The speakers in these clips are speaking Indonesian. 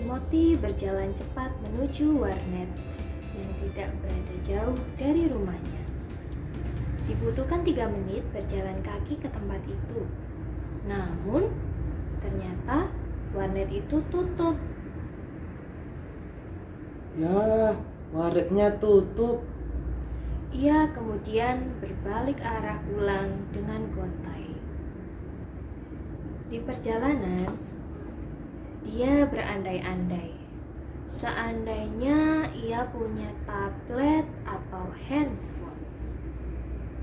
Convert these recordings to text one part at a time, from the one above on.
Timothy berjalan cepat menuju warnet yang tidak berada jauh dari rumahnya. Dibutuhkan 3 menit berjalan kaki ke tempat itu. Namun, ternyata warnet itu tutup. Ya, warnetnya tutup. Ia kemudian berbalik arah pulang dengan gontai. Di perjalanan, dia berandai-andai. Seandainya ia punya tablet atau handphone.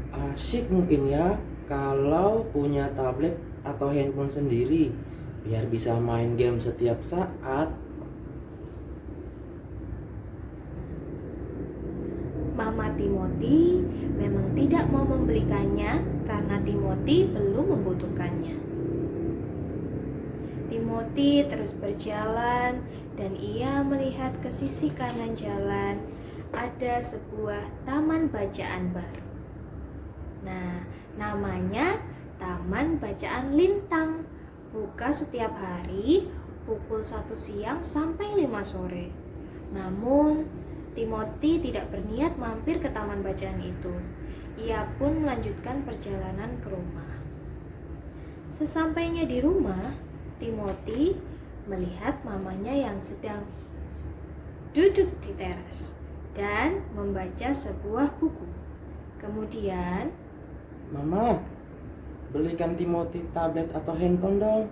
Asyik mungkin ya kalau punya tablet atau handphone sendiri, biar bisa main game setiap saat. Mama Timothy memang tidak mau membelikannya karena Timothy belum membutuhkannya. Timothy terus berjalan dan ia melihat ke sisi kanan jalan ada sebuah taman bacaan baru. Nah, namanya Taman Bacaan Lintang. Buka setiap hari pukul 1 siang sampai 5 sore. Namun, Timothy tidak berniat mampir ke taman bacaan itu. Ia pun melanjutkan perjalanan ke rumah. Sesampainya di rumah, Timothy melihat mamanya yang sedang duduk di teras dan membaca sebuah buku. Kemudian, Mama, belikan Timothy tablet atau handphone dong.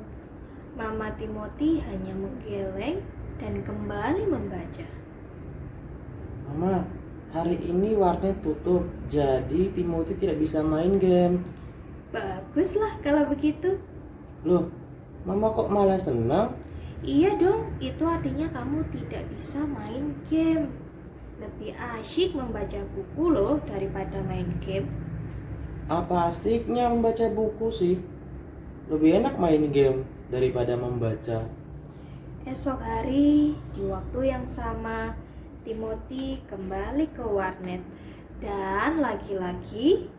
Mama Timothy hanya menggeleng dan kembali membaca. Mama, hari ini warnet tutup, jadi Timothy tidak bisa main game. Baguslah kalau begitu. Loh, Mama kok malah senang? Iya dong, itu artinya kamu tidak bisa main game. Lebih asyik membaca buku loh daripada main game. Apa asiknya membaca buku sih? Lebih enak main game daripada membaca. Esok hari, di waktu yang sama, Timothy kembali ke warnet. Dan lagi-lagi,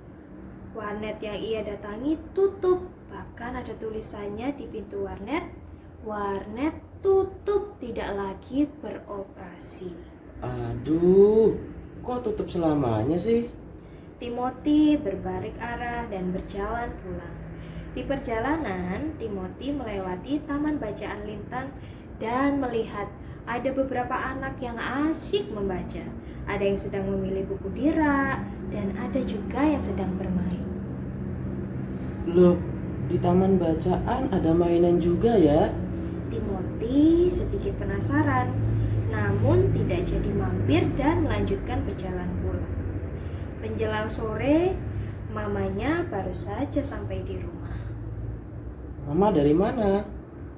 warnet yang ia datangi tutup. Bahkan ada tulisannya di pintu warnet, warnet tutup, tidak lagi beroperasi. Aduh, kok tutup selamanya sih? Timothy berbalik arah dan berjalan pulang. Di perjalanan, Timothy melewati Taman Bacaan Lintang dan melihat ada beberapa anak yang asyik membaca. Ada yang sedang memilih buku di rak dan ada juga yang sedang bermain. Loh, di taman bacaan ada mainan juga ya? Timothy sedikit penasaran, namun tidak jadi mampir dan melanjutkan berjalan pulang. Menjelang sore, mamanya baru saja sampai di rumah. Mama dari mana?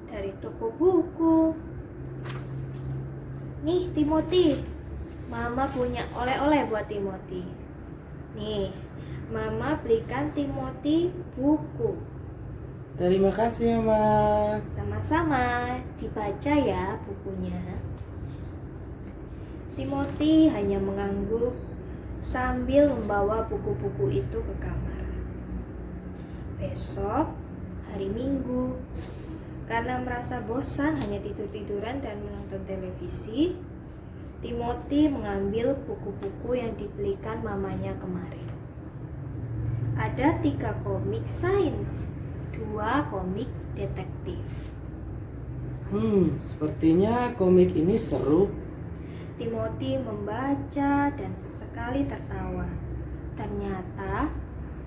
Dari toko buku. Nih Timothy, Mama punya oleh-oleh buat Timothy. Nih, Mama belikan Timothy buku. Terima kasih ya, Ma. Sama-sama, dibaca ya bukunya. Timothy hanya mengangguk sambil membawa buku-buku itu ke kamar. Besok, hari Minggu, karena merasa bosan hanya tidur-tiduran dan menonton televisi, Timothy mengambil buku-buku yang dibelikan mamanya kemarin. Ada 3 komik sains, 2 komik detektif. Sepertinya komik ini seru. Timothy membaca dan sesekali tertawa. Ternyata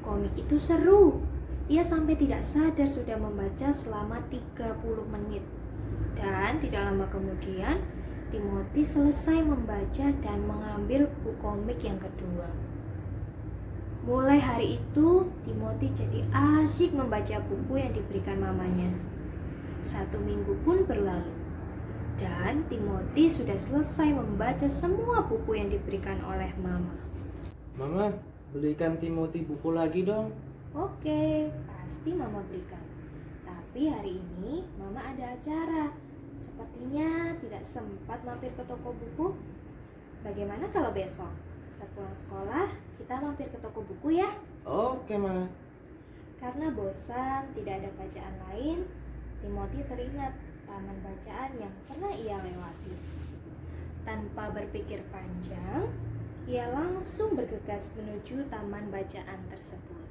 komik itu seru. Ia sampai tidak sadar sudah membaca selama 30 menit. Dan tidak lama kemudian, Timothy selesai membaca dan mengambil buku komik yang kedua. Mulai hari itu, Timothy jadi asyik membaca buku yang diberikan mamanya. 1 minggu pun berlalu. Dan Timothy sudah selesai membaca semua buku yang diberikan oleh mama. Mama, belikan Timothy buku lagi dong. Oke, pasti mama belikan. Tapi hari ini mama ada acara. Sepertinya tidak sempat mampir ke toko buku. Bagaimana kalau besok? Sepulang sekolah, kita mampir ke toko buku ya. Oke, Ma. Karena bosan, tidak ada bacaan lain, Timothy teringat taman bacaan yang pernah ia lewati. Tanpa berpikir panjang, ia langsung bergegas menuju taman bacaan tersebut.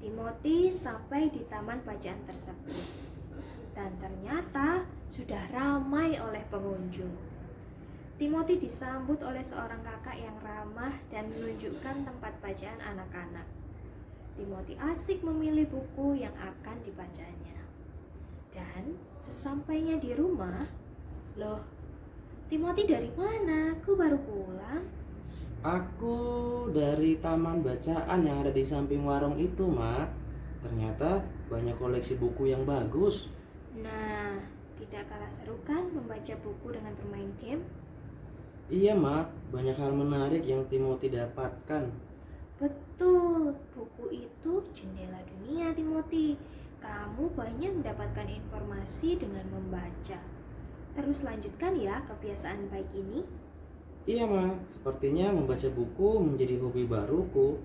Timothy sampai di taman bacaan tersebut, dan ternyata sudah ramai oleh pengunjung. Timothy disambut oleh seorang kakak yang ramah dan menunjukkan tempat bacaan anak-anak. Timothy asik memilih buku yang akan dibacanya. Dan sesampainya di rumah, loh, Timothy dari mana? Aku baru pulang. Aku dari taman bacaan yang ada di samping warung itu, Mak. Ternyata banyak koleksi buku yang bagus. Nah, tidak kalah seru kan membaca buku dengan bermain game? Iya, Mak. Banyak hal menarik yang Timothy dapatkan. Betul, buku itu jendela dunia, Timothy. Kamu banyak mendapatkan informasi dengan membaca. Terus lanjutkan ya kebiasaan baik ini. Iya, Mak. Sepertinya membaca buku menjadi hobi baruku.